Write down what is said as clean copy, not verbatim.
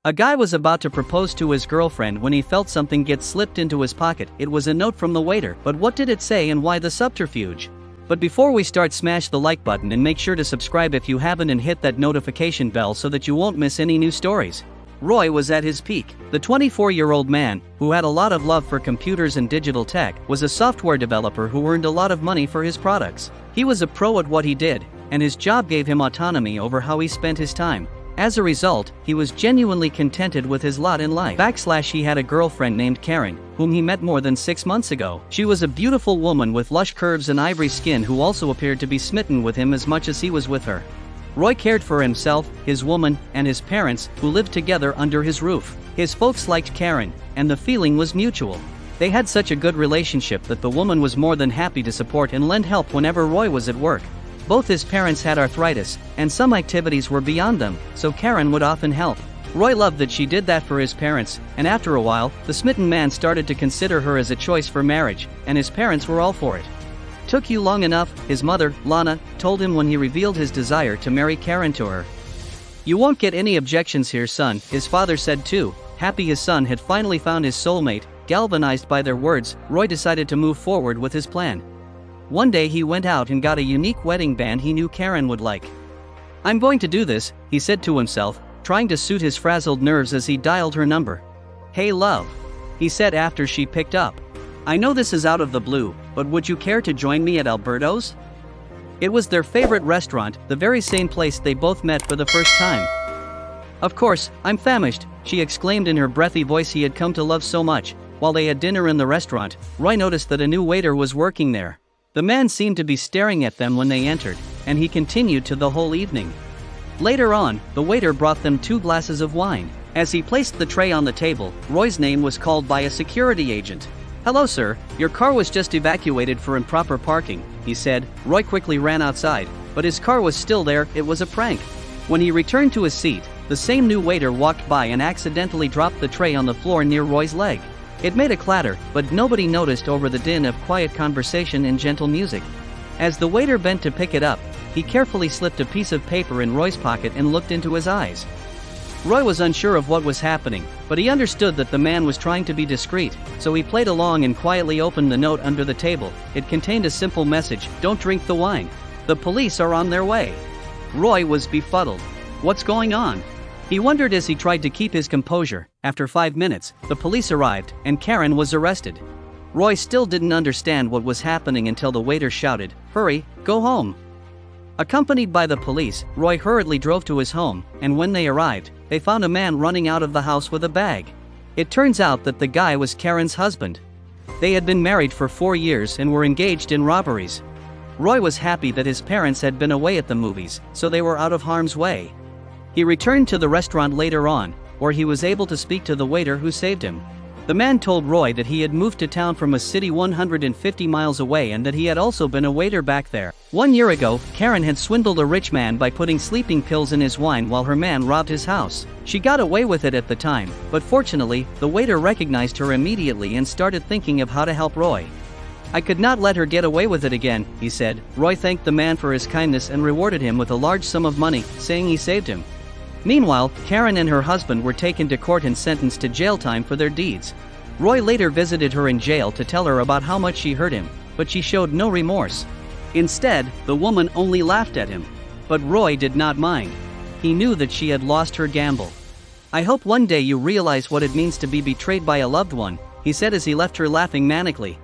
A guy was about to propose to his girlfriend when he felt something get slipped into his pocket. It was a note from the waiter, but what did it say and why the subterfuge? But before we start, smash the like button and make sure to subscribe if you haven't and hit that notification bell so that you won't miss any new stories. Roy was at his peak. The 24-year-old man, who had a lot of love for computers and digital tech, was a software developer who earned a lot of money for his products. He was a pro at what he did, and his job gave him autonomy over how he spent his time. As a result, he was genuinely contented with his lot in life. He had a girlfriend named Karen, whom he met more than 6 months ago. She was a beautiful woman with lush curves and ivory skin who also appeared to be smitten with him as much as he was with her. Roy cared for himself, his woman, and his parents, who lived together under his roof. His folks liked Karen, and the feeling was mutual. They had such a good relationship that the woman was more than happy to support and lend help whenever Roy was at work. Both his parents had arthritis, and some activities were beyond them, so Karen would often help. Roy loved that she did that for his parents, and after a while, the smitten man started to consider her as a choice for marriage, and his parents were all for it. "Took you long enough," his mother, Lana, told him when he revealed his desire to marry Karen to her. "You won't get any objections here, son," his father said too. Happy his son had finally found his soulmate, galvanized by their words, Roy decided to move forward with his plan. One day he went out and got a unique wedding band he knew Karen would like. "I'm going to do this," he said to himself, trying to soothe his frazzled nerves as he dialed her number. "Hey love," he said after she picked up. "I know this is out of the blue, but would you care to join me at Alberto's?" It was their favorite restaurant, the very same place they both met for the first time. "Of course, I'm famished," she exclaimed in her breathy voice he had come to love so much. While they had dinner in the restaurant, Roy noticed that a new waiter was working there. The man seemed to be staring at them when they entered, and he continued to the whole evening. Later on, the waiter brought them 2 glasses of wine. As he placed the tray on the table, Roy's name was called by a security agent. "Hello sir, your car was just evacuated for improper parking," he said. Roy quickly ran outside, but his car was still there. It was a prank. When he returned to his seat, the same new waiter walked by and accidentally dropped the tray on the floor near Roy's leg. It made a clatter, but nobody noticed over the din of quiet conversation and gentle music. As the waiter bent to pick it up, he carefully slipped a piece of paper in Roy's pocket and looked into his eyes. Roy was unsure of what was happening, but he understood that the man was trying to be discreet, so he played along and quietly opened the note under the table. It contained a simple message: "Don't drink the wine. The police are on their way." Roy was befuddled. What's going on? He wondered as he tried to keep his composure. After 5 minutes, the police arrived, and Karen was arrested. Roy still didn't understand what was happening until the waiter shouted, "Hurry, go home." Accompanied by the police, Roy hurriedly drove to his home, and when they arrived, they found a man running out of the house with a bag. It turns out that the guy was Karen's husband. They had been married for 4 years and were engaged in robberies. Roy was happy that his parents had been away at the movies, so they were out of harm's way. He returned to the restaurant later on, where he was able to speak to the waiter who saved him. The man told Roy that he had moved to town from a city 150 miles away and that he had also been a waiter back there. 1 year ago, Karen had swindled a rich man by putting sleeping pills in his wine while her man robbed his house. She got away with it at the time, but fortunately, the waiter recognized her immediately and started thinking of how to help Roy. "I could not let her get away with it again," he said. Roy thanked the man for his kindness and rewarded him with a large sum of money, saying he saved him. Meanwhile, Karen and her husband were taken to court and sentenced to jail time for their deeds. Roy later visited her in jail to tell her about how much she hurt him, but she showed no remorse. Instead, the woman only laughed at him. But Roy did not mind. He knew that she had lost her gamble. "I hope one day you realize what it means to be betrayed by a loved one," he said as he left her laughing manically.